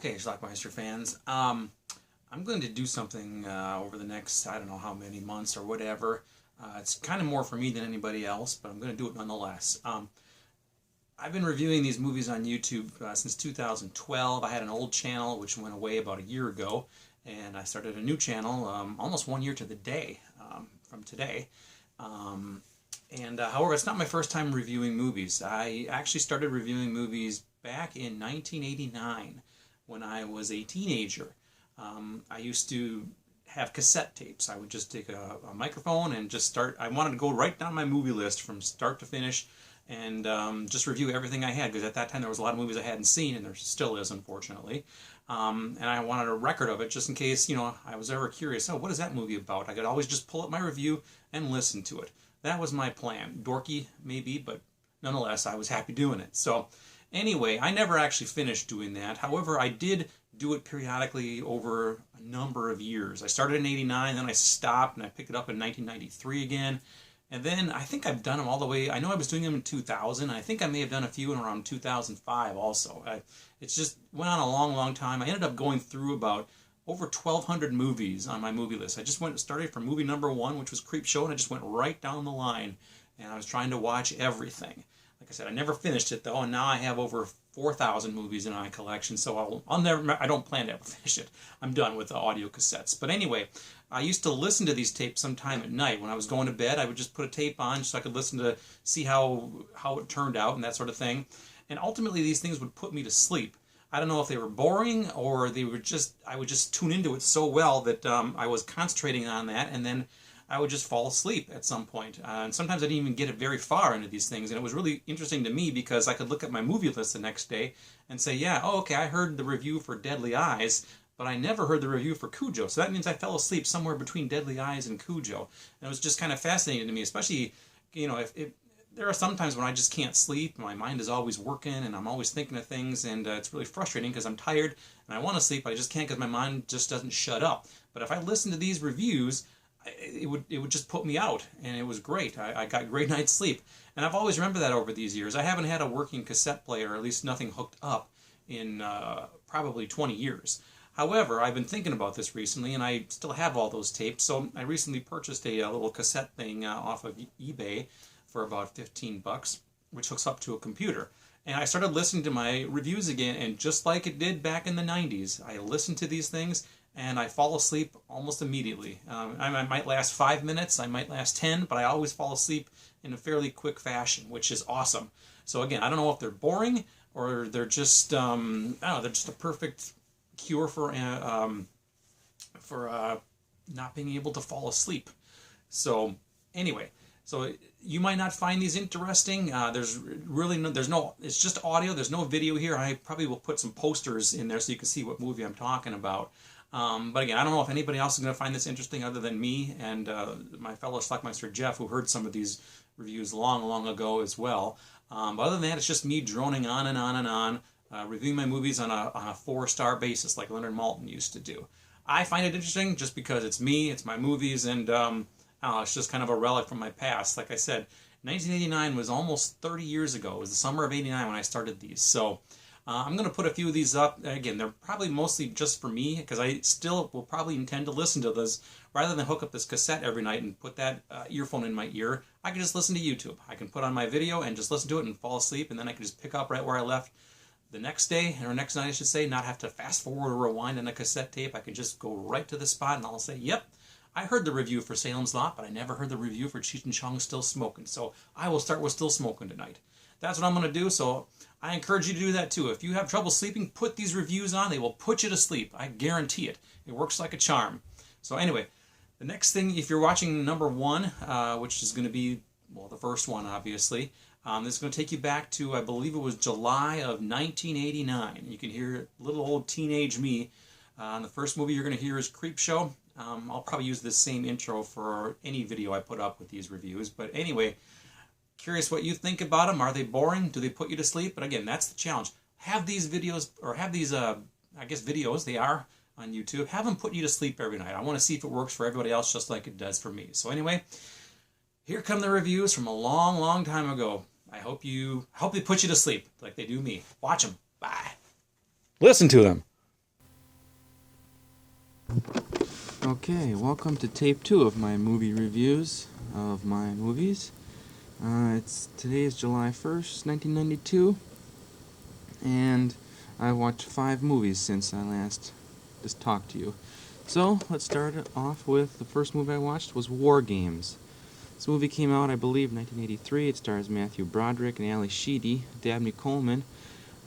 Okay, Schlockmeister fans, I'm going to do something over the next, I don't know how many months or whatever. It's kind of more for me than anybody else, but I'm going to do it nonetheless. I've been reviewing these movies on YouTube since 2012. I had an old channel which went away about a year ago, and I started a new channel almost 1 year to the day from today. However, it's not my first time reviewing movies. I actually started reviewing movies back in 1989 when I was a teenager. I used to have cassette tapes. I would just take a microphone and just start. I wanted to go right down my movie list from start to finish and just review everything I had, because at that time there was a lot of movies I hadn't seen, and there still is, unfortunately. And I wanted a record of it just in case, you know, I was ever curious, oh, what is that movie about? I could always just pull up my review and listen to it. That was my plan. Dorky, maybe, but nonetheless, I was happy doing it. So anyway, I never actually finished doing that. However, I did do it periodically over a number of years. I started in '89, then I stopped, and I picked it up in 1993 again. And then I think I've done them all the way. I know I was doing them in 2000. I think I may have done a few in around 2005 also. It's just went on a long, long time. I ended up going through about over 1,200 movies on my movie list. I just started from movie number 1, which was Creepshow, and I just went right down the line. And I was trying to watch everything. Like I said, I never finished it though, and now I have over 4,000 movies in my collection, so I don't plan to ever finish it. I'm done with the audio cassettes. But anyway, I used to listen to these tapes sometime at night. When I was going to bed, I would just put a tape on so I could listen to see how it turned out and that sort of thing. And ultimately, these things would put me to sleep. I don't know if they were boring or they were I would just tune into it so well that I was concentrating on that, and then I would just fall asleep at some point. And sometimes I didn't even get it very far into these things. And it was really interesting to me because I could look at my movie list the next day and say, yeah, oh, okay, I heard the review for Deadly Eyes, but I never heard the review for Cujo. So that means I fell asleep somewhere between Deadly Eyes and Cujo. And it was just kind of fascinating to me, especially, you know, if there are some times when I just can't sleep. My mind is always working, and I'm always thinking of things, and it's really frustrating because I'm tired and I want to sleep, but I just can't because my mind just doesn't shut up. But if I listen to these reviews, it would just put me out, and it was great. I got great night's sleep, and I've always remembered that over these years. I haven't had a working cassette player, or at least nothing hooked up, in probably 20 years. However, I've been thinking about this recently, and I still have all those tapes, so I recently purchased a little cassette thing off of eBay for about 15 bucks, which hooks up to a computer. And I started listening to my reviews again, and just like it did back in the 90s, I listened to these things, and I fall asleep almost immediately. I might last 5 minutes, I might last 10, but I always fall asleep in a fairly quick fashion, which is awesome. So again, I don't know if they're boring or they're just, I don't know, they're just a perfect cure for not being able to fall asleep. So anyway, so you might not find these interesting. There's no, it's just audio. There's no video here. I probably will put some posters in there so you can see what movie I'm talking about. But again, I don't know if anybody else is going to find this interesting other than me and my fellow Schlockmeister Jeff, who heard some of these reviews long, long ago as well. But other than that, it's just me droning on and on and on, reviewing my movies on a 4-star basis like Leonard Maltin used to do. I find it interesting just because it's me, it's my movies, and I don't know, it's just kind of a relic from my past. Like I said, 1989 was almost 30 years ago. It was the summer of '89 when I started these. So I'm going to put a few of these up. Again, they're probably mostly just for me, because I still will probably intend to listen to this. Rather than hook up this cassette every night and put that earphone in my ear, I can just listen to YouTube. I can put on my video and just listen to it and fall asleep, and then I can just pick up right where I left the next day, or next night I should say, not have to fast forward or rewind on a cassette tape. I can just go right to the spot and I'll say, yep, I heard the review for Salem's Lot, but I never heard the review for Cheech and Chong's Still Smoking, so I will start with Still Smoking tonight. That's what I'm going to do, so I encourage you to do that too. If you have trouble sleeping, put these reviews on. They will put you to sleep. I guarantee it. It works like a charm. So anyway, the next thing, if you're watching number 1, which is going to be, well, the first one, obviously, this is going to take you back to, I believe it was July of 1989. You can hear little old teenage me. The first movie you're going to hear is Creepshow. I'll probably use this same intro for any video I put up with these reviews. But anyway, curious what you think about them. Are they boring? Do they put you to sleep? But again, that's the challenge. Have these videos, or have these, I guess videos, they are on YouTube. Have them put you to sleep every night. I want to see if it works for everybody else just like it does for me. So anyway, here come the reviews from a long, long time ago. I hope they put you to sleep like they do me. Watch them. Bye. Listen to them. Okay, welcome to tape 2 of my movie reviews of my movies. Today is July 1st, 1992, and I've watched 5 movies since I last just talked to you. So, let's start off with the first movie I watched was War Games. This movie came out, I believe, in 1983. It stars Matthew Broderick and Ali Sheedy, Dabney Coleman.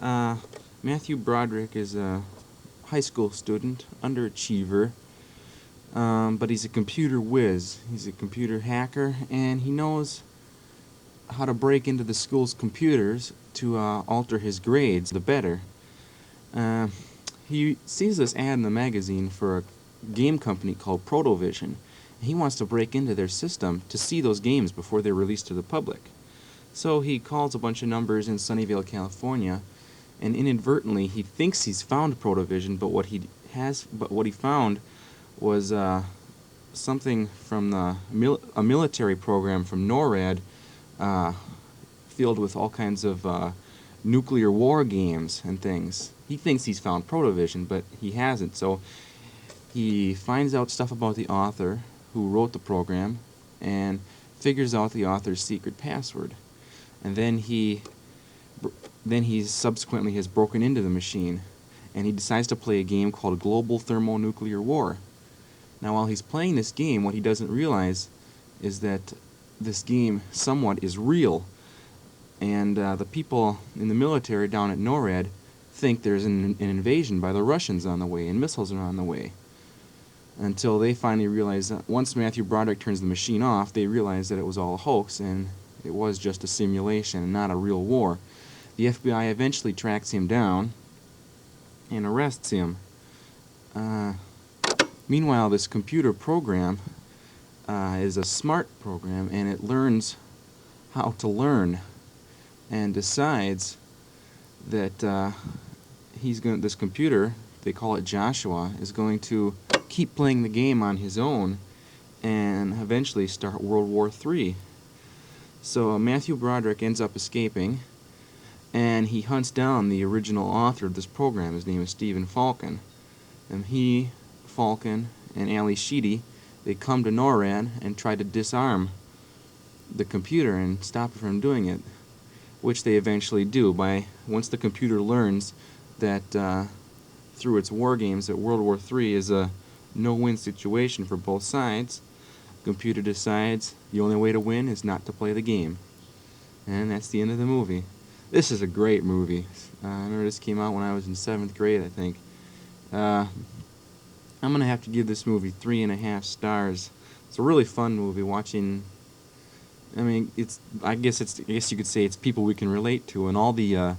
Matthew Broderick is a high school student, underachiever, but he's a computer whiz. He's a computer hacker, and he knows how to break into the school's computers to alter his grades the better. He sees this ad in the magazine for a game company called Protovision. He wants to break into their system to see those games before they're released to the public. So he calls a bunch of numbers in Sunnyvale, California, and inadvertently he thinks he's found Protovision, but what he found was something from a military program from NORAD, filled with all kinds of nuclear war games and things. He thinks he's found Protovision, but he hasn't. So he finds out stuff about the author who wrote the program and figures out the author's secret password. And then he subsequently has broken into the machine, and he decides to play a game called Global Thermonuclear War. Now, while he's playing this game, what he doesn't realize is that this game somewhat is real, and the people in the military down at NORAD think there's an invasion by the Russians on the way, and missiles are on the way. Until they finally realize that once Matthew Broderick turns the machine off, they realize that it was all a hoax, and it was just a simulation and not a real war. The FBI eventually tracks him down and arrests him. Meanwhile, this computer program is a smart program, and it learns how to learn, and decides that this computer, they call it Joshua, is going to keep playing the game on his own and eventually start World War III. So Matthew Broderick ends up escaping, and he hunts down the original author of this program. His name is Stephen Falcon. And he, Falcon, and Ali Sheedy, they come to NORAD and try to disarm the computer and stop it from doing it, which they eventually do. Once the computer learns that through its war games that World War III is a no-win situation for both sides, the computer decides the only way to win is not to play the game. And that's the end of the movie. This is a great movie. I remember this came out when I was in 7th grade, I think. I'm going to have to give this movie 3.5 stars. It's a really fun movie watching. I mean, I guess you could say it's people we can relate to, and all the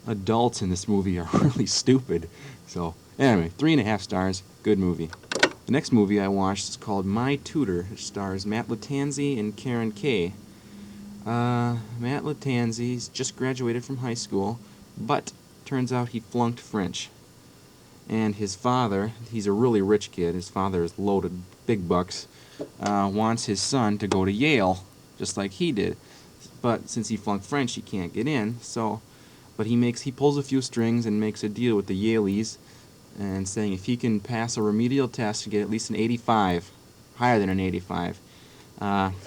adults in this movie are really stupid. So, anyway, 3.5 stars. Good movie. The next movie I watched is called My Tutor. It stars Matt Lattanzi and Karen Kay. Matt Lattanzi's just graduated from high school, but turns out he flunked French. And his father, he's a really rich kid, his father is loaded, big bucks, wants his son to go to Yale, just like he did. But since he flunked French, he can't get in, but he pulls a few strings and makes a deal with the Yaleys, and saying if he can pass a remedial test and get at least an 85, higher than an 85,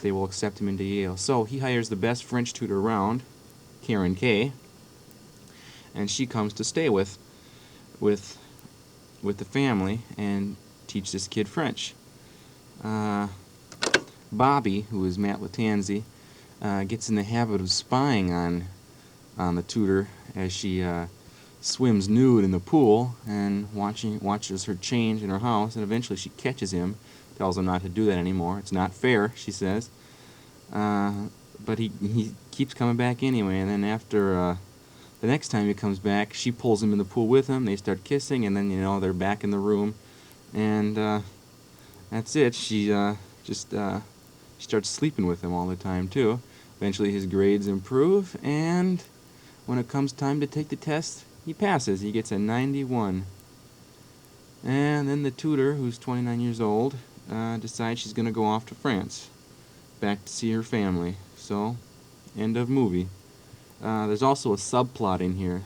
they will accept him into Yale. So he hires the best French tutor around, Karen Kay, and she comes to stay with the family and teach this kid French. Bobby, who is Matt Lattanzi, gets in the habit of spying on the tutor as she swims nude in the pool and watches her change in her house, and eventually she catches him, tells him not to do that anymore. It's not fair, she says. But he keeps coming back anyway, and then after the next time he comes back, she pulls him in the pool with him, they start kissing, and then, they're back in the room, and that's it. She starts sleeping with him all the time, too. Eventually his grades improve, and when it comes time to take the test, he passes. He gets a 91. And then the tutor, who's 29 years old, decides she's going to go off to France, back to see her family. So, end of movie. There's also a subplot in here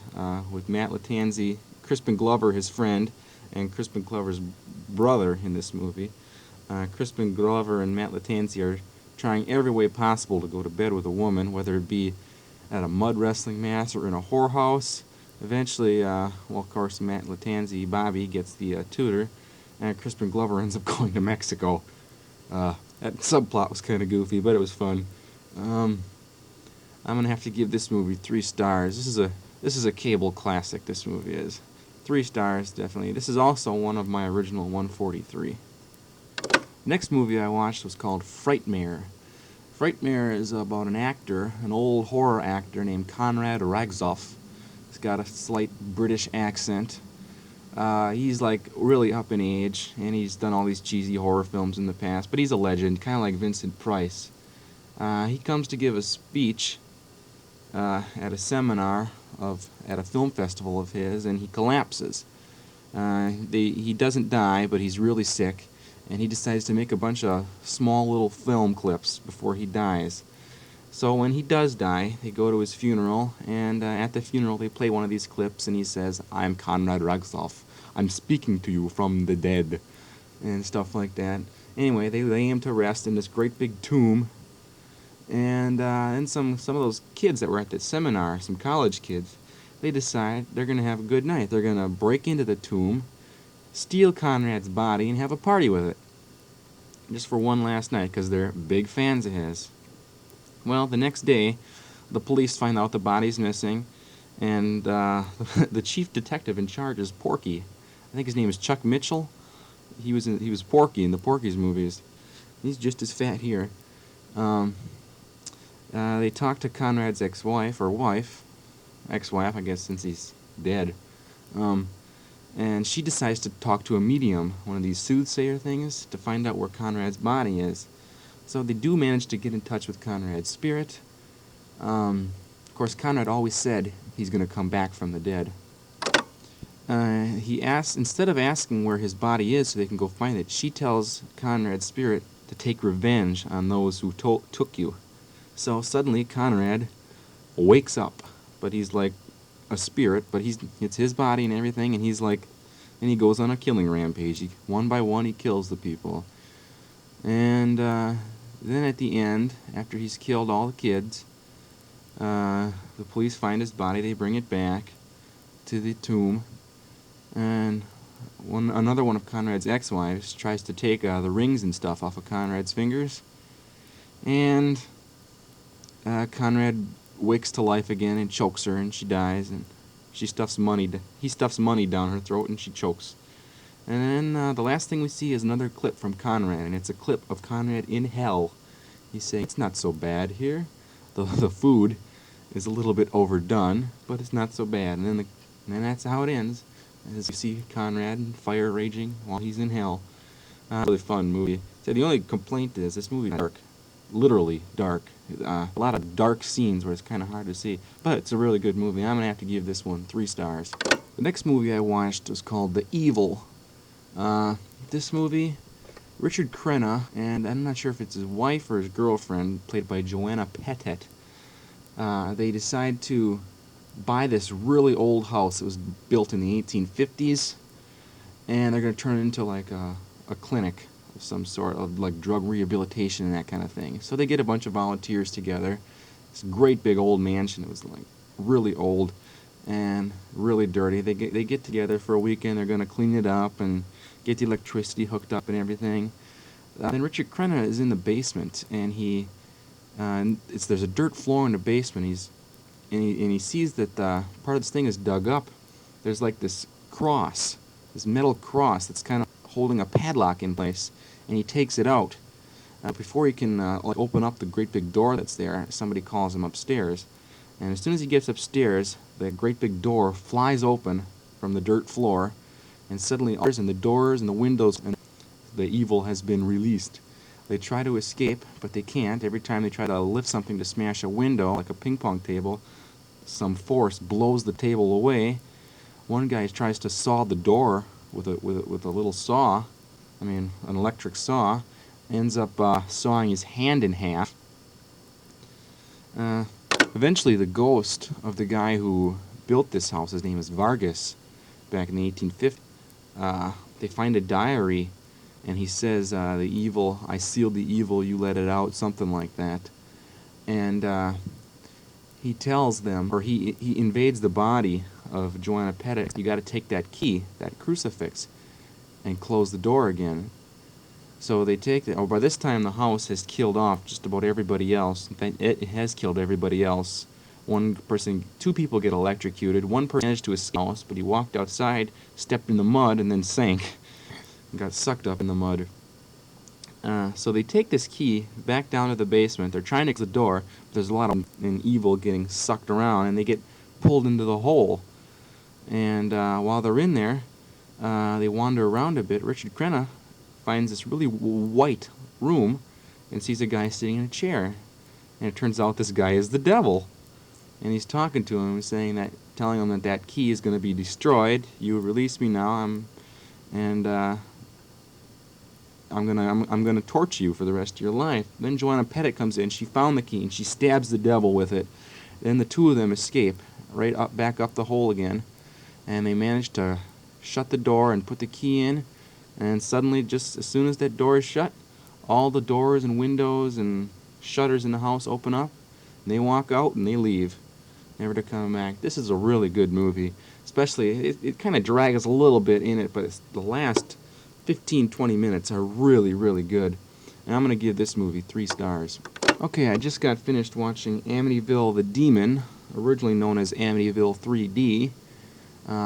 with Matt Lattanzi, Crispin Glover, his friend, and Crispin Glover's brother in this movie. Crispin Glover and Matt Lattanzi are trying every way possible to go to bed with a woman, whether it be at a mud wrestling match or in a whorehouse. Eventually, well, of course, Matt Lattanzi, Bobby, gets the tutor, and Crispin Glover ends up going to Mexico. That subplot was kind of goofy, but it was fun. I'm gonna have to give this movie 3 stars. This is a cable classic. This movie is 3 stars, definitely. This is also one of my original 143. Next movie I watched was called FRIGHTMARE. FRIGHTMARE is about an actor, an old horror actor named Conrad Ragzoff. He's got a slight British accent. He's like really up in age, and he's done all these cheesy horror films in the past, but he's a legend, kind of like Vincent Price. He comes to give a speech at a seminar at a film festival of his, and he collapses. He doesn't die, but he's really sick, and he decides to make a bunch of small little film clips before he dies. So when he does die, they go to his funeral, and at the funeral they play one of these clips, and he says, "I'm Conrad Ragzoff. I'm speaking to you from the dead," and stuff like that. Anyway, they lay him to rest in this great big tomb, and some of those kids that were at the seminar, some college kids, they decide they're going to have a good night. They're going to break into the tomb, steal Conrad's body, and have a party with it. Just for one last night, because they're big fans of his. Well, the next day, the police find out the body's missing, and the chief detective in charge is Porky. I think his name is Chuck Mitchell. He was Porky in the Porky's movies. He's just as fat here. They talk to Conrad's ex-wife, or wife, ex-wife, I guess, since he's dead. And she decides to talk to a medium, one of these soothsayer things, to find out where Conrad's body is. So they do manage to get in touch with Conrad's spirit. Of course, Conrad always said he's going to come back from the dead. Instead of asking where his body is so they can go find it, she tells Conrad's spirit to take revenge on those who took you. So suddenly Conrad wakes up, but he's like a spirit, but it's his body and everything, and he goes on a killing rampage. One by one he kills the people. And then at the end, after he's killed all the kids, the police find his body, they bring it back to the tomb, and another one of Conrad's ex-wives tries to take the rings and stuff off of Conrad's fingers, and Conrad wakes to life again and chokes her, and she dies, and he stuffs money down her throat, and she chokes. And then the last thing we see is another clip from Conrad, and it's a clip of Conrad in hell. He's saying, "It's not so bad here. The food is a little bit overdone, but it's not so bad." And then that's how it ends, as you see Conrad and fire raging while he's in hell. Really fun movie. So the only complaint is this movie is dark, literally dark. A lot of dark scenes where it's kind of hard to see, but it's a really good movie. I'm gonna have to give this one 3 stars. The next movie I watched was called The Evil. This movie, Richard Crenna, and I'm not sure if it's his wife or his girlfriend, played by Joanna Pettet, they decide to buy this really old house. It was built in the 1850s, and they're going to turn it into like a clinic of some sort, of like drug rehabilitation and that kind of thing. So they get a bunch of volunteers together. This great big old mansion. It was like really old and really dirty. They get together for a weekend. They're going to clean it up and get the electricity hooked up and everything. Then Richard Crenna is in the basement, and there's a dirt floor in the basement. He sees that part of this thing is dug up. There's like this cross, this metal cross that's kind of holding a padlock in place, and he takes it out. Before he can open up the great big door that's there, somebody calls him upstairs. And as soon as he gets upstairs, the great big door flies open from the dirt floor, and suddenly the doors and the windows, and the evil has been released. They try to escape, but they can't. Every time they try to lift something to smash a window, like a ping pong table, some force blows the table away. One guy tries to saw the door with a little saw, an electric saw, ends up sawing his hand in half. Eventually the ghost of the guy who built this house, his name is Vargas, back in the 1850s, they find a diary, and he says, the evil, I sealed the evil, you let it out, something like that. And he tells them, or he invades the body of Joanna Pettit. You got to take that key, that crucifix, and close the door again. So they take it. Oh, by this time the house has killed off just about everybody else. In fact, it has killed everybody else. Two people get electrocuted. One person managed to escape the house, but he walked outside, stepped in the mud, and then sank. And got sucked up in the mud. So they take this key back down to the basement. They're trying to close the door, but there's a lot of evil getting sucked around, and they get pulled into the hole. And while they're in there, they wander around a bit. Richard Crenna finds this really white room and sees a guy sitting in a chair. And it turns out this guy is the devil. And he's talking to him, telling him that that key is going to be destroyed. You release me now. I'm gonna torture you for the rest of your life. Then Joanna Pettit comes in. She found the key and she stabs the devil with it. Then the two of them escape back up the hole again, and they manage to shut the door and put the key in. And suddenly, just as soon as that door is shut, all the doors and windows and shutters in the house open up. And they walk out and they leave, never to come back. This is a really good movie. Especially, it kind of drags a little bit in it, but the last 15-20 minutes are really, really good. And I'm going to give this movie 3 stars. Okay, I just got finished watching Amityville the Demon, originally known as Amityville 3D.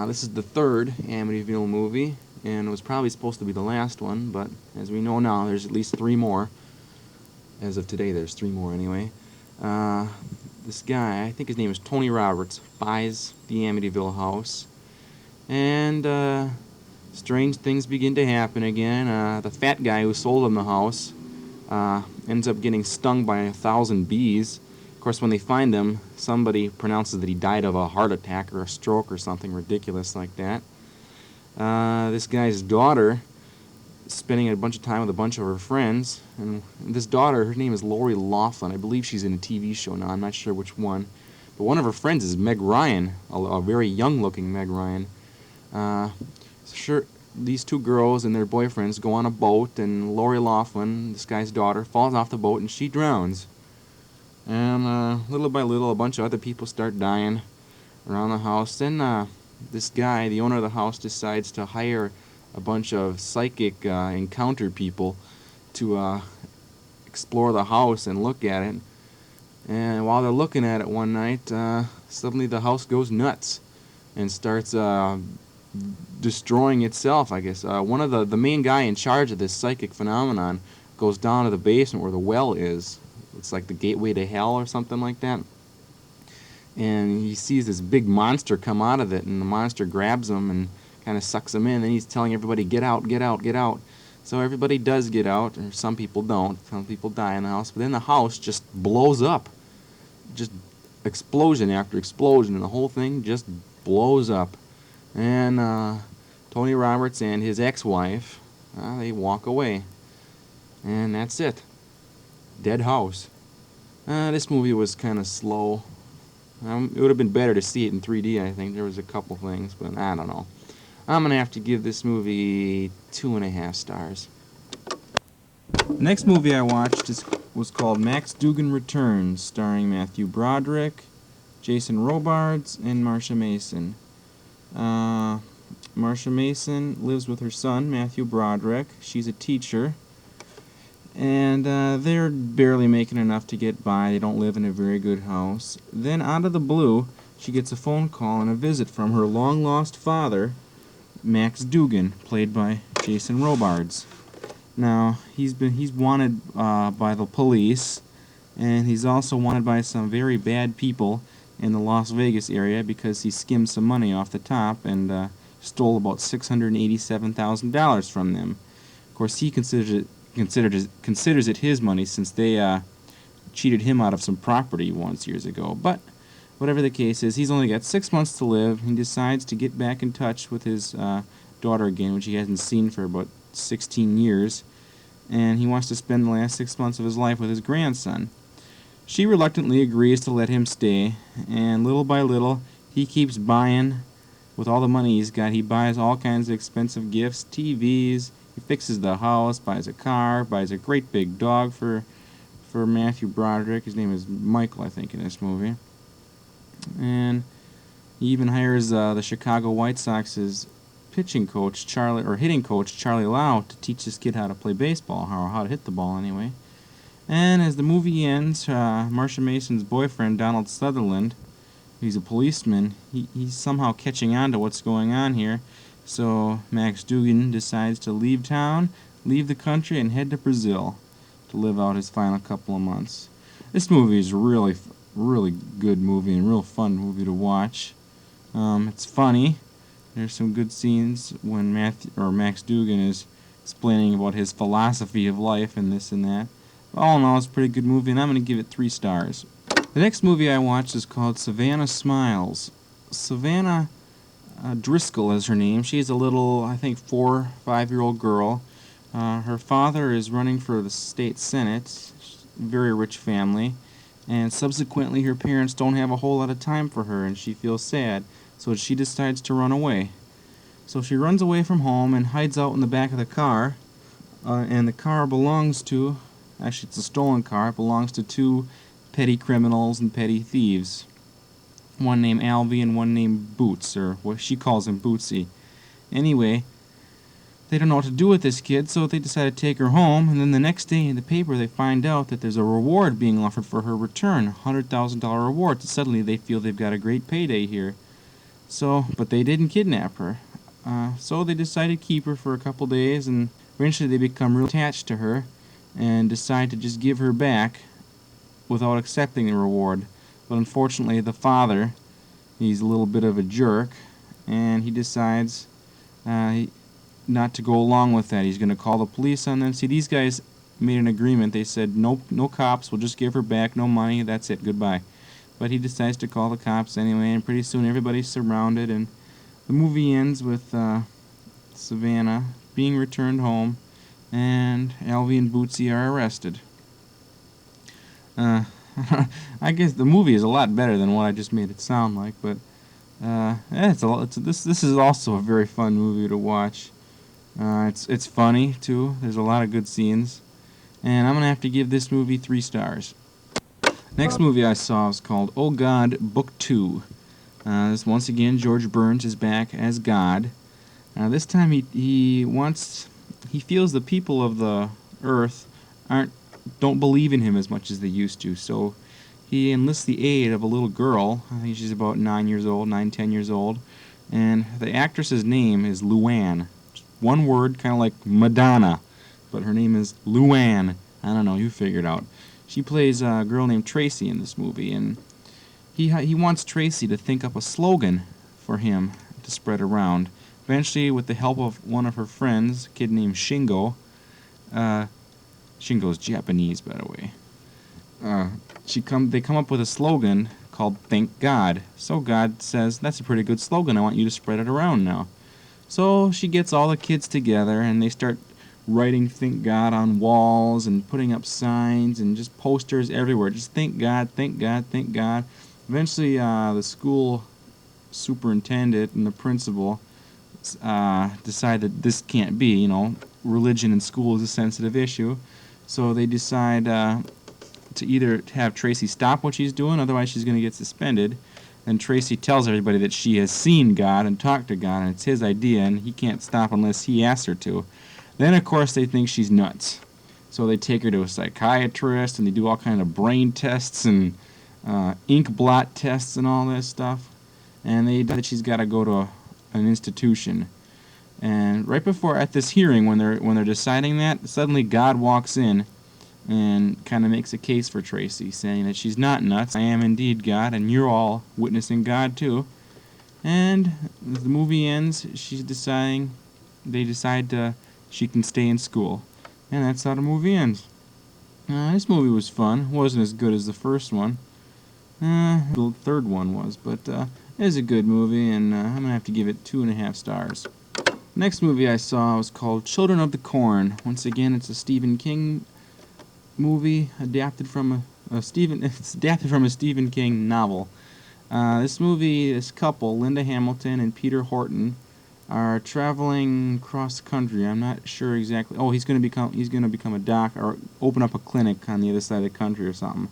This is the 3rd Amityville movie, and it was probably supposed to be the last one, but as we know now, there's at least 3 more. As of today, there's 3 more anyway. This guy, I think his name is Tony Roberts, buys the Amityville house, and strange things begin to happen again. The fat guy who sold him the house ends up getting stung by 1,000 bees. Of course, when they find him, somebody pronounces that he died of a heart attack or a stroke or something ridiculous like that. This guy's daughter is spending a bunch of time with a bunch of her friends, and this daughter, her name is Lori Loughlin. I believe she's in a TV show now. I'm not sure which one. But one of her friends is Meg Ryan, a very young-looking Meg Ryan. Sure, these 2 girls and their boyfriends go on a boat, and Lori Loughlin, this guy's daughter, falls off the boat and she drowns. And little by little, a bunch of other people start dying around the house. Then this guy, the owner of the house, decides to hire a bunch of psychic encounter people to explore the house and look at it. And while they're looking at it one night, suddenly the house goes nuts and starts destroying itself, I guess. One of the main guy in charge of this psychic phenomenon goes down to the basement where the well is. It's like the gateway to hell or something like that. And he sees this big monster come out of it, and the monster grabs him and kind of sucks him in. And he's telling everybody, get out, get out, get out. So everybody does get out, or some people don't. Some people die in the house. But then the house just blows up. Just explosion after explosion, and the whole thing just blows up. And Tony Roberts and his ex-wife, they walk away. And that's it. Dead house. This movie was kind of slow. It would have been better to see it in 3D, I think. There was a couple things, but I don't know. I'm going to have to give this movie 2.5 stars. The next movie I watched was called Max Dugan Returns, starring Matthew Broderick, Jason Robards, and Marsha Mason. Marsha Mason lives with her son, Matthew Broderick. She's a teacher. And they're barely making enough to get by. They don't live in a very good house. Then, out of the blue, she gets a phone call and a visit from her long-lost father, Max Dugan, played by Jason Robards. Now, he's wanted by the police, and he's also wanted by some very bad people in the Las Vegas area because he skimmed some money off the top and stole about $687,000 from them. Of course, he considers it his money since they cheated him out of some property once years ago. But whatever the case is, he's only got 6 months to live. He decides to get back in touch with his daughter again, which he hasn't seen for about 16 years. And he wants to spend the last 6 months of his life with his grandson. She reluctantly agrees to let him stay, and little by little, he keeps buying with all the money he's got, he buys all kinds of expensive gifts, TVs, he fixes the house, buys a car, buys a great big dog for Matthew Broderick. His name is Michael, I think, in this movie. And he even hires the Chicago White Sox's hitting coach Charlie Lau to teach this kid how to play baseball, how to hit the ball anyway. And as the movie ends, Marsha Mason's boyfriend, Donald Sutherland, he's a policeman, he's somehow catching on to what's going on here. So Max Dugan decides to leave town, leave the country, and head to Brazil to live out his final couple of months. This movie is really good movie and real fun movie to watch. It's funny. There's some good scenes when Max Dugan is explaining about his philosophy of life and this and that. All in all, it's a pretty good movie, and I'm going to give it 3 stars. The next movie I watched is called Savannah Smiles. Savannah Driscoll is her name. She's a little, I think, 4 or 5-year-old girl. Her father is running for the state senate, very rich family, and subsequently her parents don't have a whole lot of time for her, and she feels sad, so she decides to run away. So she runs away from home and hides out in the back of the car, and the car belongs to, actually it's a stolen car, it belongs to 2 petty criminals and petty thieves. One named Alvy and one named Boots, or what she calls him Bootsy. Anyway, they don't know what to do with this kid, so they decide to take her home, and then the next day in the paper they find out that there's a reward being offered for her return, a $100,000 reward. So suddenly they feel they've got a great payday here. So, but they didn't kidnap her. So they decide to keep her for a couple days, and eventually they become real attached to her and decide to just give her back without accepting the reward. But unfortunately the father, he's a little bit of a jerk, and he decides not to go along with that. He's going to call the police on them. See, these guys made an agreement. They said, no cops, we'll just give her back, no money, that's it, goodbye. But he decides to call the cops anyway, and pretty soon everybody's surrounded, and the movie ends with Savannah being returned home, and Alvy and Bootsy are arrested. I guess the movie is a lot better than what I just made it sound like, but this is also a very fun movie to watch. It's funny too. There's a lot of good scenes, and I'm gonna have to give this movie 3 stars. Next movie I saw was called Oh God, Book 2. This once again George Burns is back as God. This time he feels the people of the earth don't believe in him as much as they used to, so he enlists the aid of a little girl. I think she's about 10 years old, and the actress's name is Luann. One word, kind of like Madonna, but her name is Luann. I don't know, you figure it out. She plays a girl named Tracy in this movie, and he wants Tracy to think up a slogan for him to spread around. Eventually, with the help of one of her friends, a kid named Shingo, Shingo's Japanese, by the way, they come up with a slogan called Thank God. So God says, that's a pretty good slogan, I want you to spread it around now. So she gets all the kids together, and they start writing Thank God on walls and putting up signs and just posters everywhere. Just thank God, thank God, thank God. Eventually, the school superintendent and the principal decide that this can't be. Religion in school is a sensitive issue. So they decide to either have Tracy stop what she's doing, otherwise she's going to get suspended. And Tracy tells everybody that she has seen God and talked to God, and it's his idea, and he can't stop unless he asks her to. Then, of course, they think she's nuts. So they take her to a psychiatrist, and they do all kind of brain tests and ink blot tests and all this stuff. And they decide that she's got to go to an institution. And right before, at this hearing, when they're deciding that, suddenly God walks in and kind of makes a case for Tracy, saying that she's not nuts. I am indeed God, and you're all witnessing God too. And as the movie ends, she can stay in school, and that's how the movie ends. This movie was fun. It wasn't as good as the first one. The third one was, but it is a good movie, and I'm gonna have to give it 2.5 stars. Next movie I saw was called Children of the Corn. Once again, it's a Stephen King movie adapted from a Stephen King novel. This couple, Linda Hamilton and Peter Horton, are traveling across the country. I'm not sure exactly. Oh, he's going to become a doc or open up a clinic on the other side of the country or something.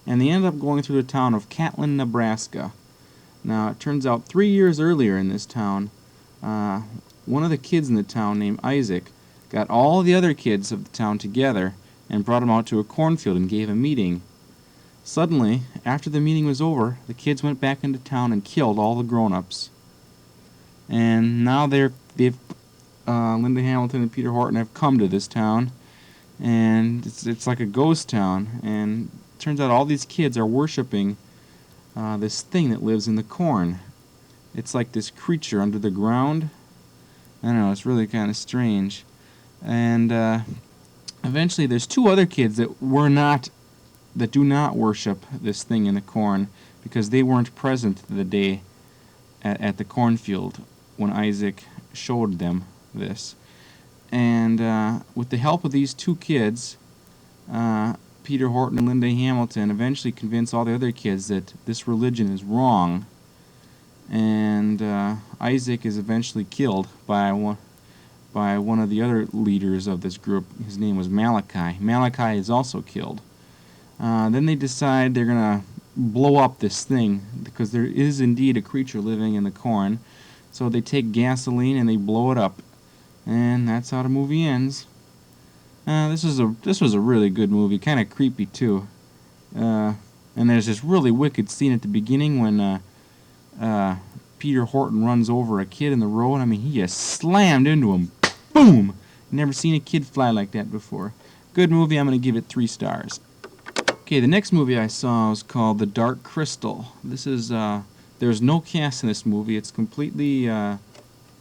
And they end up going through the town of Catlin, Nebraska. Now, it turns out 3 years earlier in this town, one of the kids in the town named Isaac got all the other kids of the town together and brought them out to a cornfield and gave a meeting. Suddenly, after the meeting was over, the kids went back into town and killed all the grown-ups. And now Linda Hamilton and Peter Horton have come to this town, and it's like a ghost town. And it turns out all these kids are worshiping this thing that lives in the corn. It's like this creature under the ground. I don't know, it's really kind of strange. And eventually there's 2 other kids that do not worship this thing in the corn because they weren't present the day at the cornfield when Isaac showed them this. And with the help of these 2 kids, Peter Horton and Linda Hamilton eventually convince all the other kids that this religion is wrong. And Isaac is eventually killed by one of the other leaders of this group. His name was Malachi. Malachi is also killed. Then they decide they're going to blow up this thing because there is indeed a creature living in the corn. So they take gasoline and they blow it up. And that's how the movie ends. This was a really good movie, kind of creepy too. And there's this really wicked scene at the beginning when Peter Horton runs over a kid in the road. I mean, he just slammed into him. Boom! Never seen a kid fly like that before. Good movie. I'm going to give it 3 stars. Okay, the next movie I saw was called The Dark Crystal. This is there's no cast in this movie. It's completely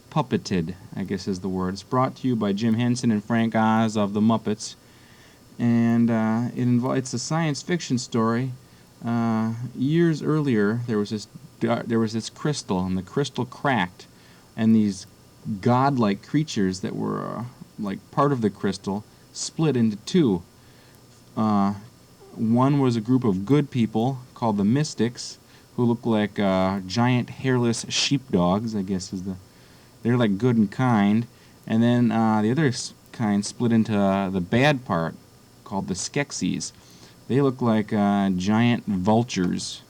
puppeted, I guess is the word. It's brought to you by Jim Henson and Frank Oz of the Muppets. And it's a science fiction story. Years earlier, there was this crystal, and the crystal cracked, and these godlike creatures that were like part of the crystal split into 2. One was a group of good people called the Mystics, who look like giant hairless sheepdogs, I guess they're like good and kind. And then the other kind split into the bad part, called the Skeksis. They look like giant vultures,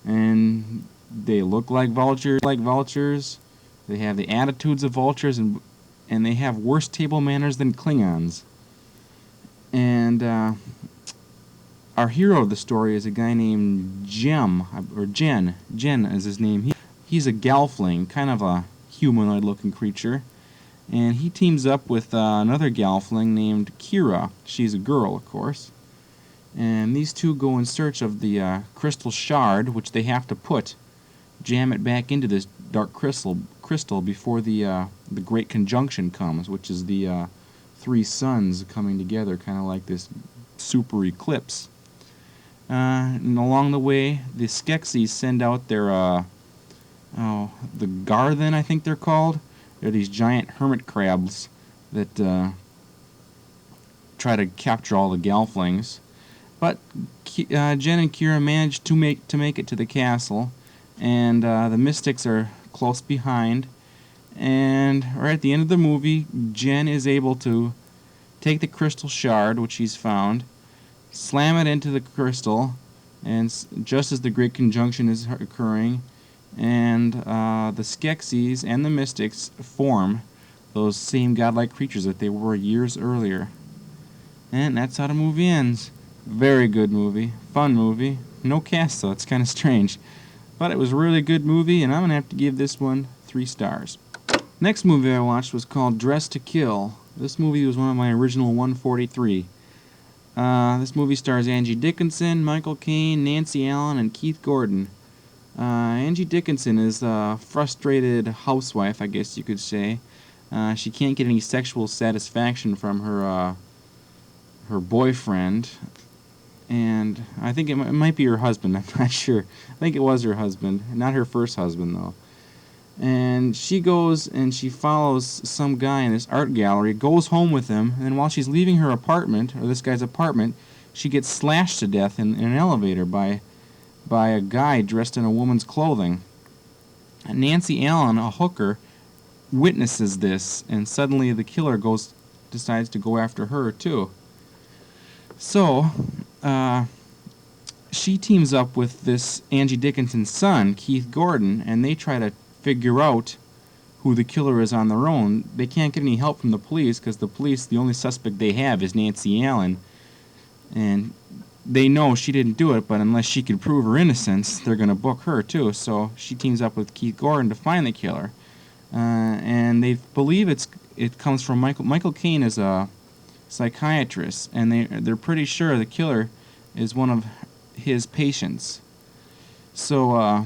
and they look like vultures. They have the attitudes of vultures, and they have worse table manners than Klingons. And our hero of the story is a guy named Jen is his name. He's a Gelfling, kind of a humanoid-looking creature, and he teams up with another Gelfling named Kira. She's a girl, of course. And these 2 go in search of the crystal shard, which they have to jam it back into this dark crystal before the Great Conjunction comes, which is the 3 suns coming together, kind of like this super eclipse. And along the way, the Skeksis send out their the Garthen, I think they're called. They're these giant hermit crabs that try to capture all the Gelflings. But Jen and Kira manage to make it to the castle, and the Mystics are close behind. And right at the end of the movie, Jen is able to take the crystal shard, which she's found, slam it into the crystal, and just as the Great Conjunction is occurring, and the Skeksis and the Mystics form those same godlike creatures that they were years earlier. And that's how the movie ends. Very good movie. Fun movie. No cast, though. It's kind of strange. But it was a really good movie, and I'm going to have to give this one 3 stars. Next movie I watched was called Dressed to Kill. This movie was one of my original 143. This movie stars Angie Dickinson, Michael Caine, Nancy Allen, and Keith Gordon. Angie Dickinson is a frustrated housewife, I guess you could say. She can't get any sexual satisfaction from her boyfriend, and I think it might be her husband. I'm not sure. I think it was her husband, not her first husband though. And she goes and she follows some guy in this art gallery, goes home with him, and then while she's leaving her apartment, or this guy's apartment, she gets slashed to death in an elevator by by a guy dressed in a woman's clothing. Nancy Allen, a hooker, witnesses this, and suddenly the killer decides to go after her too. So, she teams up with this Angie Dickinson's son, Keith Gordon, and they try to figure out who the killer is on their own. They can't get any help from the police because the only suspect they have is Nancy Allen. And they know she didn't do it, but unless she can prove her innocence, they're going to book her too. So she teams up with Keith Gordon to find the killer. And they believe it comes from Michael Caine is a psychiatrist, and they're pretty sure the killer is one of his patients. So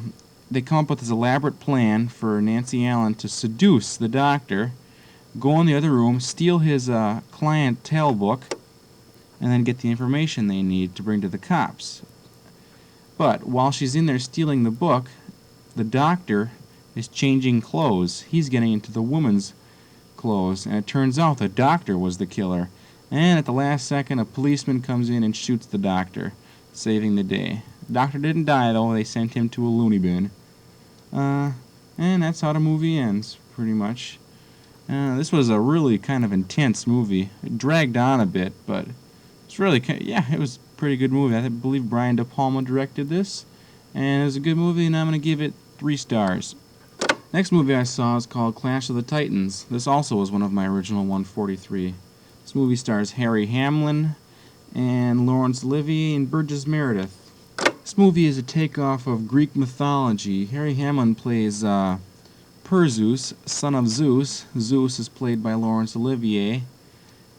they come up with this elaborate plan for Nancy Allen to seduce the doctor, go in the other room, steal his clientele book, and then get the information they need to bring to the cops. But while she's in there stealing the book, the doctor is changing clothes. He's getting into the woman's clothes, and it turns out the doctor was the killer. And at the last second, a policeman comes in and shoots the doctor, saving the day. The doctor didn't die, though. They sent him to a loony bin. And that's how the movie ends, pretty much. This was a really kind of intense movie. It dragged on a bit, but it's really, it was a pretty good movie. I believe Brian De Palma directed this, and it was a good movie, and I'm going to give it 3 stars. Next movie I saw is called Clash of the Titans. This also was one of my original 143. This movie stars Harry Hamlin and Laurence Olivier and Burgess Meredith. This movie is a takeoff of Greek mythology. Harry Hamlin plays Perseus, son of Zeus. Zeus is played by Laurence Olivier.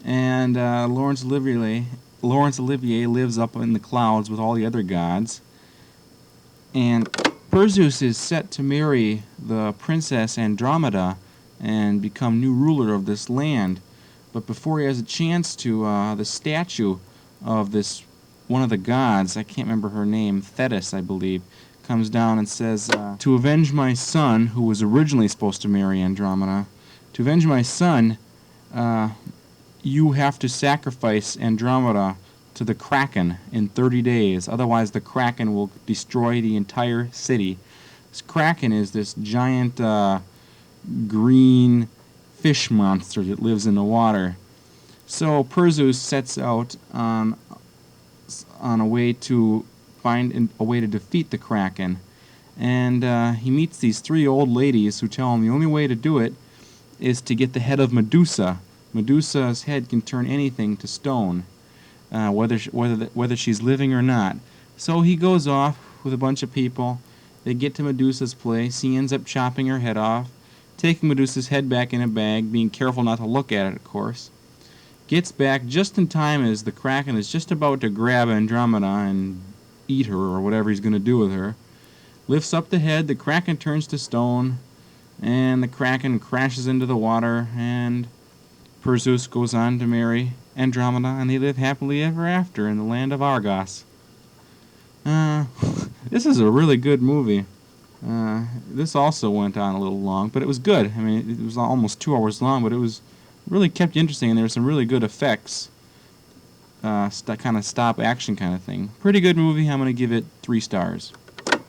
And Laurence Olivier lives up in the clouds with all the other gods. And Perseus is set to marry the princess Andromeda and become new ruler of this land. But before he has a chance to, the statue of this one of the gods, I can't remember her name, Thetis, I believe, comes down and says, to avenge my son, who was originally supposed to marry Andromeda, to avenge my son, you have to sacrifice Andromeda to the Kraken in 30 days. Otherwise, the Kraken will destroy the entire city. This Kraken is this giant green fish monster that lives in the water. So Perseus sets out on a way to find a way to defeat the Kraken. And he meets these 3 old ladies who tell him the only way to do it is to get the head of Medusa. Medusa's head can turn anything to stone, whether she's living or not. So he goes off with a bunch of people. They get to Medusa's place. He ends up chopping her head off, taking Medusa's head back in a bag, being careful not to look at it, of course. Gets back just in time as the Kraken is just about to grab Andromeda and eat her or whatever he's going to do with her. Lifts up the head, the Kraken turns to stone, and the Kraken crashes into the water, and Perseus goes on to marry Andromeda, and they live happily ever after in the land of Argos. This is a really good movie. This also went on a little long, but it was good. I mean, it was almost 2 hours long, but it was really kept you interesting, and there were some really good effects. Kind of stop action kind of thing. Pretty good movie. I'm going to give it 3 stars.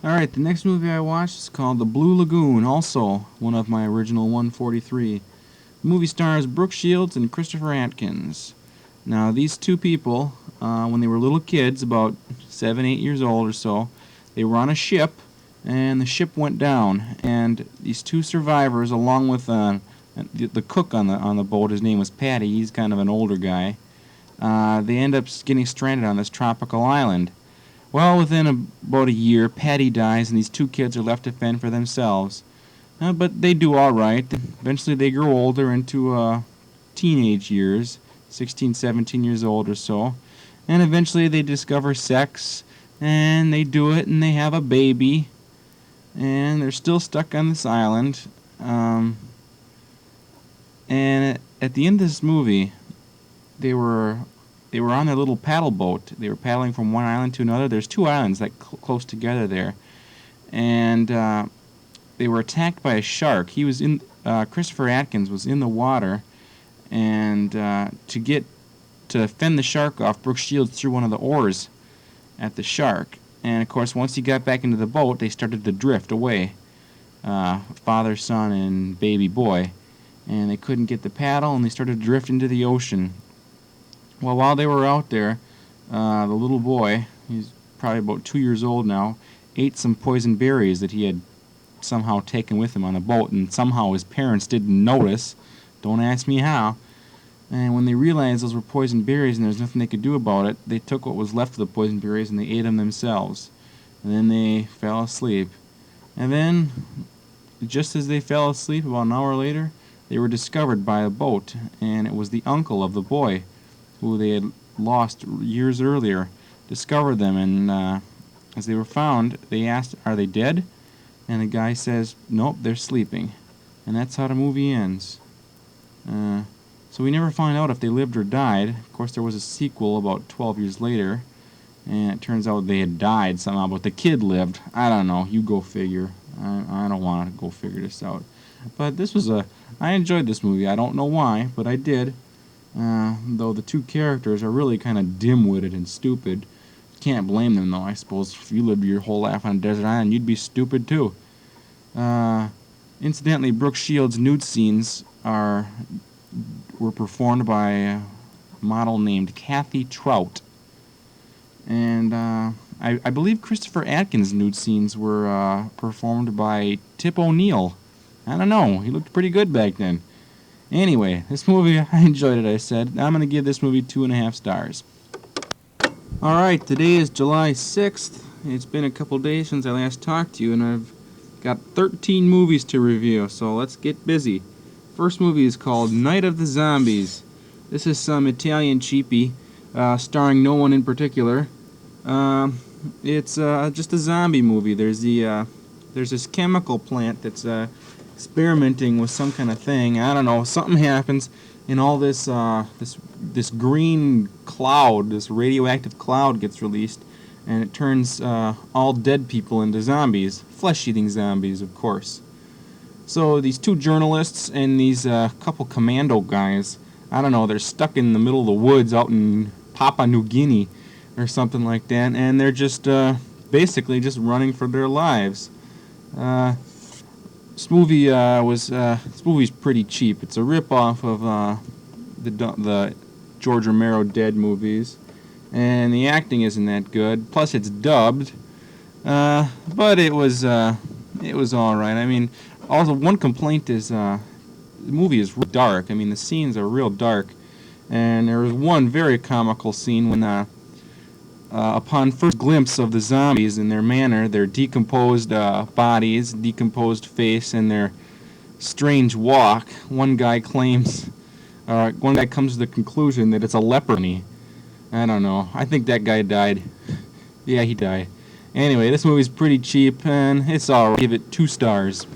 Alright, the next movie I watched is called The Blue Lagoon, also one of my original 143. The movie stars Brooke Shields and Christopher Atkins. Now, these 2 people, when they were little kids, about 7, 8 years old or so, they were on a ship, and the ship went down. And these 2 survivors, along with the cook on the boat, his name was Patty, he's kind of an older guy, they end up getting stranded on this tropical island. Well, within about a year, Patty dies, and these 2 kids are left to fend for themselves. But they do all right. Eventually, they grow older into teenage years, 16, 17 years old or so. And eventually, they discover sex, and they do it, and they have a baby. And they're still stuck on this island. And at the end of this movie, they were on their little paddle boat. They were paddling from one island to another. There's 2 islands like close together there, and they were attacked by a shark. He was in Christopher Atkins was in the water, and to fend the shark off, Brooke Shields threw one of the oars at the shark, And of course, once he got back into the boat, they started to drift away. Father, son, and baby boy. And they couldn't get the paddle, and they started to drift into the ocean. Well, while they were out there, the little boy, he's probably about 2 years old now, ate some poison berries that he had somehow taken with him on the boat, and somehow his parents didn't notice. Don't ask me how. And when they realized those were poison berries and there was nothing they could do about it, they took what was left of the poison berries and they ate them themselves. And then they fell asleep. And then, just as they fell asleep, about an hour later, they were discovered by a boat, and it was the uncle of the boy who they had lost years earlier, discovered them, and as they were found, they asked, "Are they dead?" And the guy says, "Nope, they're sleeping." And that's how the movie ends. So we never find out if they lived or died. Of course, there was a sequel about 12 years later, and it turns out they had died somehow, but the kid lived. I don't know. You go figure. I don't want to go figure this out. But I enjoyed this movie. I don't know why, but I did. Though the two characters are really kind of dim-witted and stupid. Can't blame them, though. I suppose if you lived your whole life on a desert island, you'd be stupid, too. Incidentally, Brooke Shields' nude scenes were performed by a model named Kathy Trout. And I believe Christopher Atkins' nude scenes were performed by Tip O'Neill. I don't know. He looked pretty good back then. Anyway, this movie, I enjoyed it, I said. I'm going to give this movie 2.5 stars. Alright, today is July 6th. It's been a couple days since I last talked to you, and I've got 13 movies to review, so let's get busy. First movie is called Night of the Zombies. This is some Italian cheapie, starring no one in particular. It's just a zombie movie. There's this chemical plant that's experimenting with some kind of thing. I don't know. Something happens, and all this green cloud, this radioactive cloud, gets released, and it turns all dead people into zombies, flesh-eating zombies, of course. So these two journalists and these couple commando guys, I don't know, they're stuck in the middle of the woods out in Papua New Guinea or something like that, and they're just basically just running for their lives. This movie's pretty cheap. It's a rip-off of the George Romero Dead movies, and the acting isn't that good. Plus, it's dubbed, but it was all right. I mean, also one complaint is the movie is real dark. I mean, the scenes are real dark, and there was one very comical scene when upon first glimpse of the zombies in their manner, their decomposed bodies, decomposed face, and their strange walk, one guy comes to the conclusion that it's a leper. I don't know. I think that guy died. Yeah, he died. Anyway, this movie's pretty cheap, and it's alright. Give it 2 stars.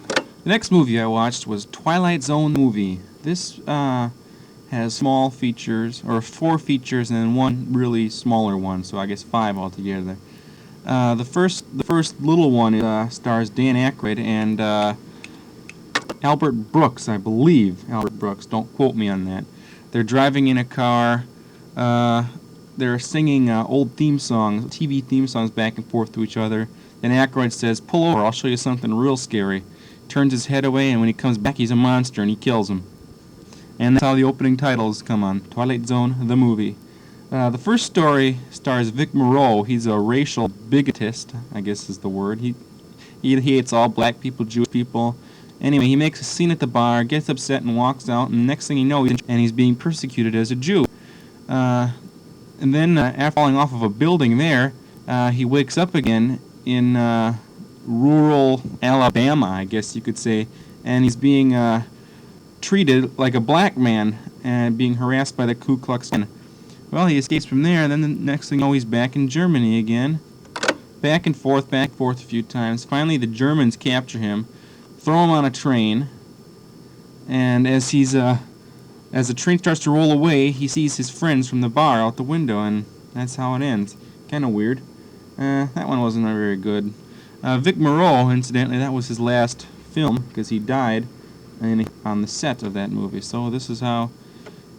The next movie I watched was Twilight Zone movie. This has small features, or 4 features, and then one really smaller one, so I guess 5 altogether. The first little one stars Dan Aykroyd and Albert Brooks, I believe. Albert Brooks, don't quote me on that. They're driving in a car. They're singing old theme songs, TV theme songs, back and forth to each other. Then Aykroyd says, "Pull over, I'll show you something real scary." Turns his head away, and when he comes back, he's a monster, and he kills him. And that's how the opening titles come on. Twilight Zone, the movie. The first story stars Vic Morrow. He's a racial bigotist, I guess is the word. He hates all black people, Jewish people. Anyway, he makes a scene at the bar, gets upset, and walks out, and the next thing you know, he's being persecuted as a Jew. And then, after falling off of a building there, he wakes up again in rural Alabama, I guess you could say, and he's being treated like a black man and being harassed by the Ku Klux Klan. Well, he escapes from there, and then the next thing you know, he's back in Germany again. Back and forth a few times. Finally, the Germans capture him, throw him on a train, and as the train starts to roll away, he sees his friends from the bar out the window, and that's how it ends. Kind of weird. That one wasn't very good. Vic Morrow, incidentally, that was his last film, because he died on the set of that movie. So this is how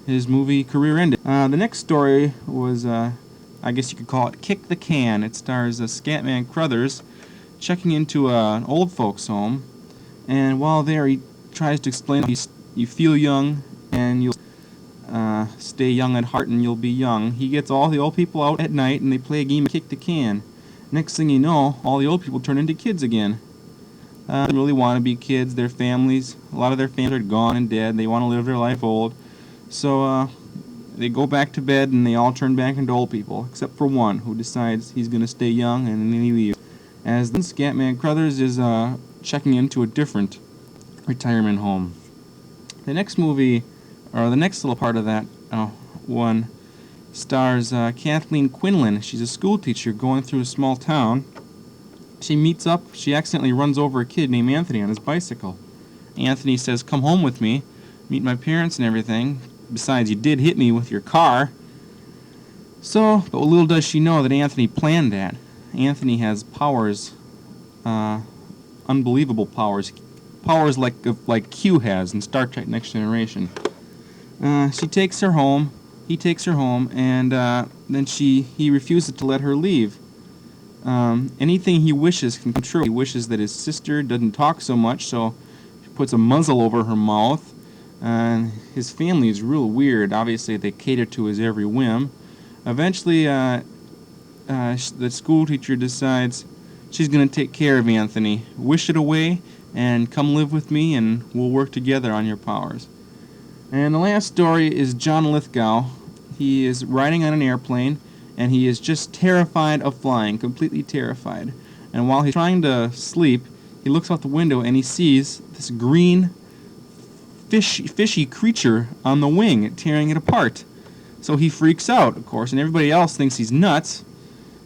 his movie career ended. The next story was I guess you could call it Kick the Can. It stars Scatman Crothers checking into an old folks' home, and while there he tries to explain you feel young and you'll stay young at heart and you'll be young. He gets all the old people out at night and they play a game of Kick the Can. Next thing you know, all the old people turn into kids again. They really want to be kids. Their families, a lot of their families are gone and dead. They want to live their life old. So they go back to bed and they all turn back into old people, except for one who decides he's going to stay young, and then he leaves. As then Scatman Crothers is checking into a different retirement home. The next movie, or the next little part of that one, stars Kathleen Quinlan. She's a school teacher going through a small town. She accidentally runs over a kid named Anthony on his bicycle. Anthony says, "Come home with me, meet my parents and everything. Besides, you did hit me with your car." But little does she know that Anthony planned that. Anthony has powers, unbelievable powers like Q has in Star Trek Next Generation. He takes her home, and then he refuses to let her leave. Anything he wishes can come true. He wishes that his sister doesn't talk so much, so he puts a muzzle over her mouth. His family is real weird. Obviously, they cater to his every whim. Eventually, the school teacher decides she's going to take care of Anthony. Wish it away and come live with me, and we'll work together on your powers. And the last story is John Lithgow. He is riding on an airplane, and he is just terrified of flying, completely terrified. And while he's trying to sleep, he looks out the window and he sees this green, fishy creature on the wing, tearing it apart. So he freaks out, of course, and everybody else thinks he's nuts.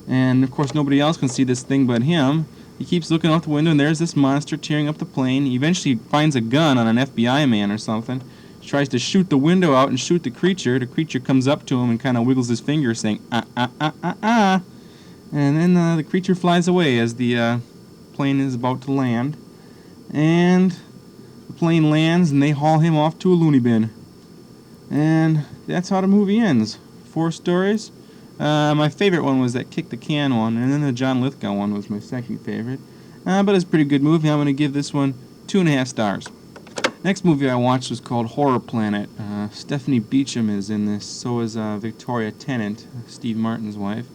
And, of course, nobody else can see this thing but him. He keeps looking out the window, and there's this monster tearing up the plane. He eventually finds a gun on an FBI man or something. He tries to shoot the window out and shoot the creature. The creature comes up to him and kind of wiggles his finger, saying, "Ah, ah, ah, ah, ah." And then the creature flies away as the plane is about to land. And the plane lands, and they haul him off to a loony bin. And that's how the movie ends. 4 stories. My favorite one was that Kick the Can one, and then the John Lithgow one was my second favorite. But it's a pretty good movie. I'm going to give this one 2.5 stars. Next movie I watched was called Horror Planet. Stephanie Beacham is in this. So is Victoria Tennant, Steve Martin's wife.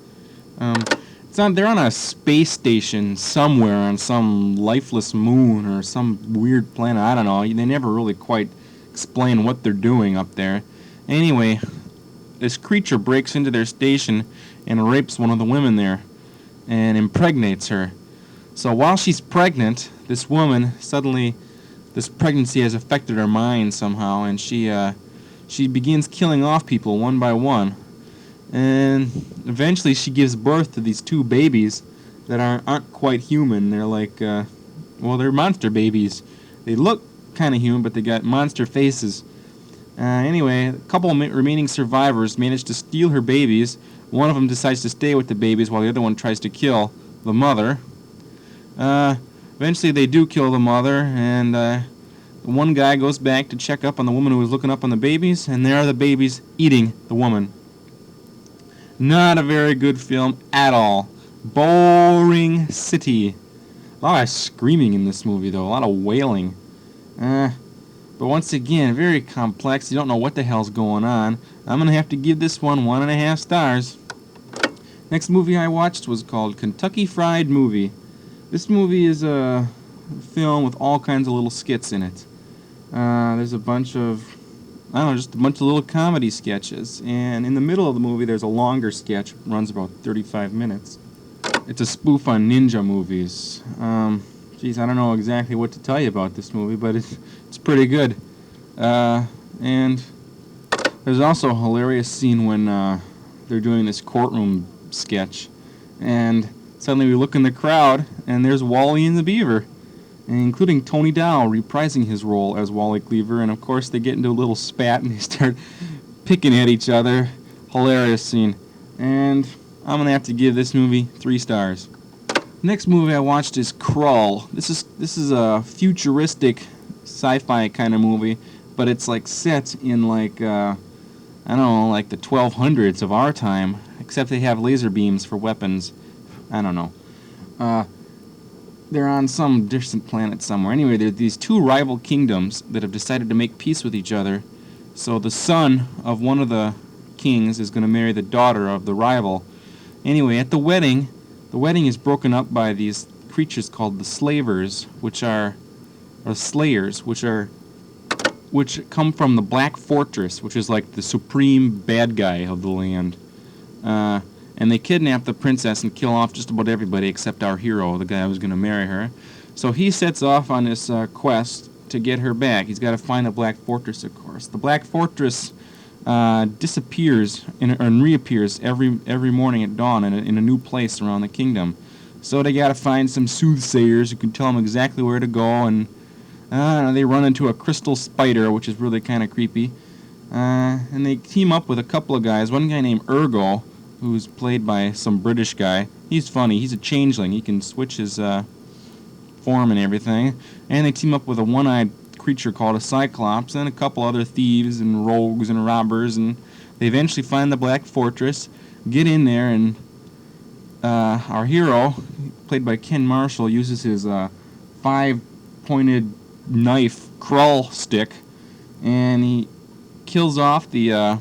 They're on a space station somewhere on some lifeless moon or some weird planet. I don't know. They never really quite explain what they're doing up there. Anyway, this creature breaks into their station and rapes one of the women there and impregnates her. So while she's pregnant, this woman suddenly, this pregnancy has affected her mind somehow, and she begins killing off people one by one. And eventually she gives birth to these 2 babies that aren't quite human. They're like, they're monster babies. They look kind of human, but they got monster faces. Anyway, a couple of remaining survivors manage to steal her babies. One of them decides to stay with the babies while the other one tries to kill the mother. Eventually they do kill the mother, and one guy goes back to check up on the woman who was looking up on the babies, and there are the babies eating the woman. Not a very good film at all. Boring city. A lot of screaming in this movie, though. A lot of wailing. But once again, very complex. You don't know what the hell's going on. I'm going to have to give this one 1.5 stars. Next movie I watched was called Kentucky Fried Movie. This movie is a film with all kinds of little skits in it. There's a bunch of, just a bunch of little comedy sketches. And in the middle of the movie, there's a longer sketch. It runs about 35 minutes. It's a spoof on ninja movies. I don't know exactly what to tell you about this movie, but it's pretty good. And there's also a hilarious scene when they're doing this courtroom sketch, and suddenly we look in the crowd, and there's Wally and the Beaver, and including Tony Dow reprising his role as Wally Cleaver, and of course they get into a little spat and they start picking at each other. Hilarious scene. And I'm going to have to give this movie 3 stars. Next movie I watched is KRULL. This is a futuristic sci-fi kind of movie, but it's like set in like I don't know, like the 1200s of our time, except they have laser beams for weapons. I don't know. They're on some distant planet somewhere. Anyway, there are these two rival kingdoms that have decided to make peace with each other. So the son of one of the kings is going to marry the daughter of the rival. Anyway, at the wedding is broken up by these creatures called the slavers, which come from the Black Fortress, which is like the supreme bad guy of the land. And they kidnap the princess and kill off just about everybody except our hero, the guy who was going to marry her. So he sets off on this quest to get her back. He's got to find the Black Fortress, of course. The Black Fortress disappears and reappears every morning at dawn in a new place around the kingdom. So they got to find some soothsayers who can tell them exactly where to go, and they run into a crystal spider, which is really kind of creepy. And they team up with a couple of guys. One guy named Ergo, who's played by some British guy. He's funny. He's a changeling. He can switch his form and everything. And they team up with a one-eyed creature called a Cyclops and a couple other thieves and rogues and robbers. And they eventually find the Black Fortress, get in there, and our hero, played by Ken Marshall, uses his five-pointed knife KRULL stick, and he kills off the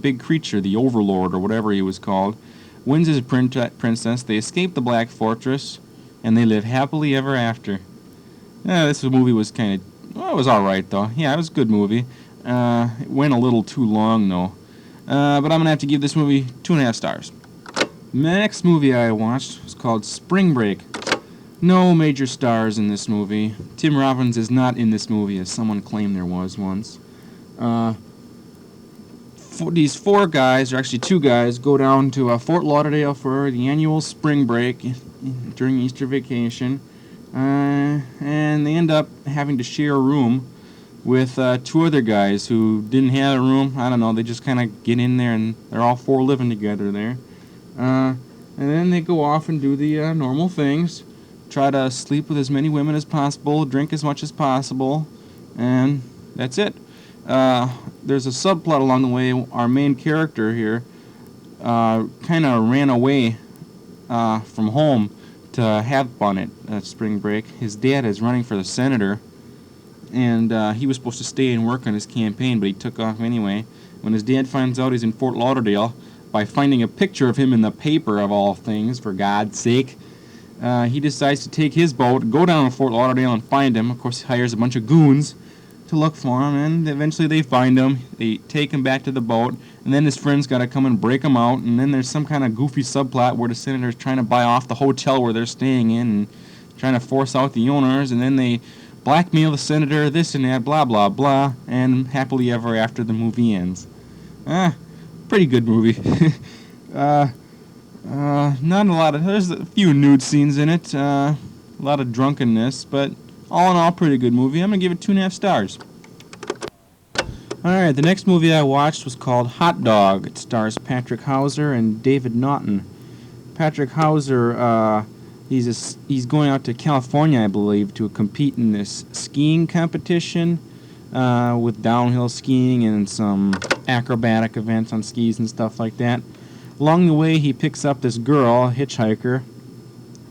big creature, the Overlord, or whatever he was called, wins his princess, they escape the Black Fortress, and they live happily ever after. This movie was kind of, well, it was alright though. Yeah, it was a good movie. It went a little too long though. But I'm going to have to give this movie 2.5 stars. Next movie I watched was called Spring Break. No major stars in this movie. Tim Robbins is not in this movie, as someone claimed there was once. These four guys, or actually two guys, go down to Fort Lauderdale for the annual spring break during Easter vacation, and they end up having to share a room with two other guys who didn't have a room. I don't know, they just kind of get in there and they're all four living together there. And then they go off and do the normal things, try to sleep with as many women as possible, drink as much as possible, and that's it. There's a subplot along the way. Our main character here kind of ran away from home to have fun at spring break. His dad is running for the senator, and he was supposed to stay and work on his campaign, but he took off anyway. When his dad finds out he's in Fort Lauderdale, by finding a picture of him in the paper, of all things, for God's sake, he decides to take his boat, go down to Fort Lauderdale and find him. Of course, he hires a bunch of goons to look for him, and eventually they find him. They take him back to the boat, and then his friends got to come and break him out, and then there's some kind of goofy subplot where the senator's trying to buy off the hotel where they're staying in and trying to force out the owners, and then they blackmail the senator, this and that, blah, blah, blah, and happily ever after the movie ends. Pretty good movie. Not a lot of, there's a few nude scenes in it, a lot of drunkenness, but all in all, pretty good movie. I'm going to give it 2.5 stars. Alright, the next movie I watched was called Hot Dog. It stars Patrick Hauser and David Naughton. Patrick Hauser, he's going out to California, I believe, to compete in this skiing competition with downhill skiing and some acrobatic events on skis and stuff like that. Along the way, he picks up this girl, a hitchhiker,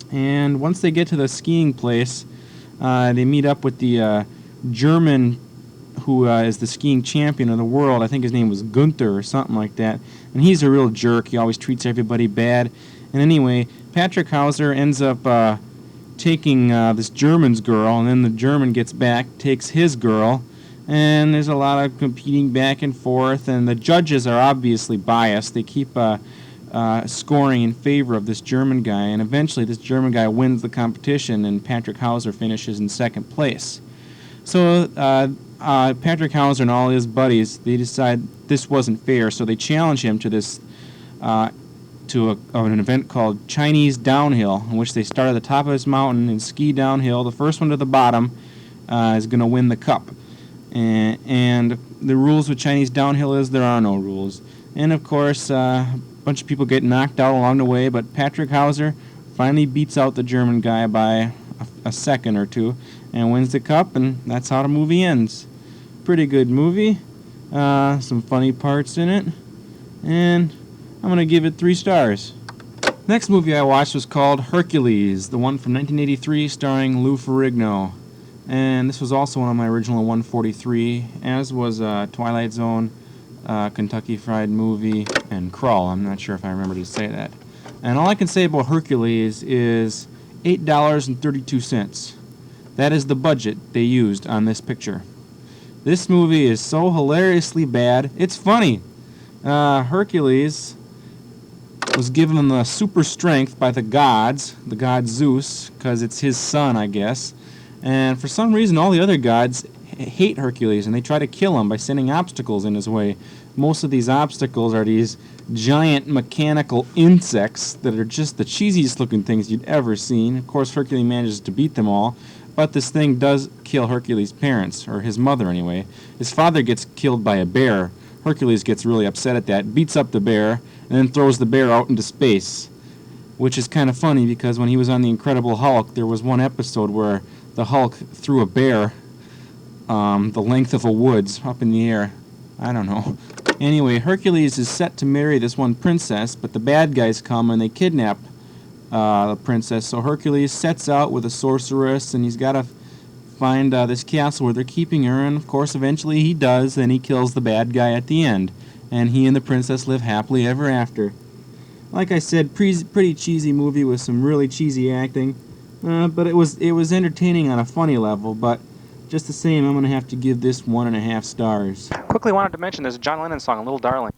and once they get to the skiing place, they meet up with the German who is the skiing champion of the world. I think his name was Gunther or something like that. And he's a real jerk. He always treats everybody bad. And anyway, Patrick Hauser ends up taking this German's girl, and then the German gets back, takes his girl, and there's a lot of competing back and forth, and the judges are obviously biased. They keep scoring in favor of this German guy, and eventually this German guy wins the competition, and Patrick Hauser finishes in second place. So Patrick Hauser and all his buddies, they decide this wasn't fair, so they challenge him to this an event called Chinese Downhill, in which they start at the top of this mountain and ski downhill. The first one to the bottom is going to win the cup. And the rules with Chinese Downhill is there are no rules. And of course, a bunch of people get knocked out along the way, but Patrick Hauser finally beats out the German guy by a second or two and wins the cup, and that's how the movie ends. Pretty good movie. some funny parts in it, and I'm gonna give it 3 stars. Next movie I watched was called Hercules, the one from 1983 starring Lou Ferrigno. And this was also one of my original 143, as was Twilight Zone, Kentucky Fried Movie, and KRULL. I'm not sure if I remember to say that. And all I can say about Hercules is $8.32. That is the budget they used on this picture. This movie is so hilariously bad, it's funny. Hercules was given the super strength by the god Zeus, because it's his son, I guess. And for some reason, all the other gods hate Hercules, and they try to kill him by sending obstacles in his way. Most of these obstacles are these giant mechanical insects that are just the cheesiest looking things you'd ever seen. Of course, Hercules manages to beat them all, but this thing does kill Hercules' parents, or his mother anyway. His father gets killed by a bear. Hercules gets really upset at that, beats up the bear, and then throws the bear out into space. Which is kind of funny, because when he was on the Incredible Hulk, there was one episode where the Hulk threw a bear the length of a woods up in the air. I don't know. Anyway, Hercules is set to marry this one princess, but the bad guys come and they kidnap the princess. So Hercules sets out with a sorceress, and he's got to find this castle where they're keeping her, and of course eventually he does, and he kills the bad guy at the end. And he and the princess live happily ever after. Like I said, pretty cheesy movie with some really cheesy acting. But it was entertaining on a funny level, but just the same, I'm going to have to give this 1.5 stars. Quickly wanted to mention this John Lennon song, Little Darling.